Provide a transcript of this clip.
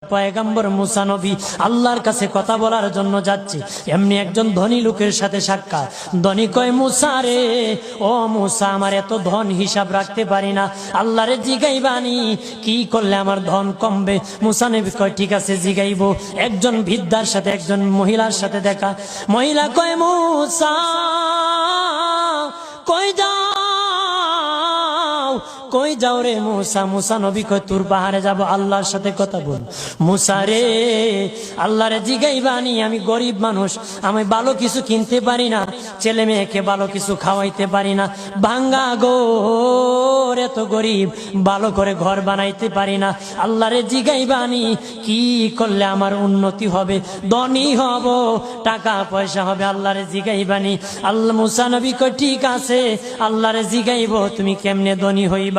পয়গম্বর মুসা নবী আল্লাহর কাছে কথা বলার জন্য যাচ্ছে, এমনি একজন ধনী লোকের সাথে সাক্ষাৎ। ধনী কয়, মুসা রে, ও মুসা, আমার এত ধন হিসাব রাখতে পারি না, আল্লাহরে জিগাইবানি কি করলে আমার ধন কমবে? মুসা নবী কয়, ঠিক আছে জিগাইব। একজন বৃদ্ধার সাথে একজন মহিলার সাথে দেখা। মহিলা কয়, মুসা কই যাও, কই যাও রে মুসা? মুসা নবী কয়, তোর পাহাড়ে যাব, আল্লাহর সাথে কথা বল। মুসা রে, আল্লাহরে জিগাইবানি, আমি গরিব মানুষ, আমি ভালো কিছু কিনতে পারি না, ছেলে মেয়েকে ভালো কিছু খাওয়াইতে পারি না, ভাঙ্গা ঘর, এত গরিব, ভালো করে ঘর বানাইতে পারি না, আল্লাহরে জিগাইবানি কি করলে আমার উন্নতি হবে, ধনী হব, টাকা পয়সা হবে, আল্লাহরে জিগাইবানি। আল্লাহ মুসা নবী কয়, ঠিক আছে, আল্লাহরে জিগাইব, তুমি কেমনে ধনী হইবা?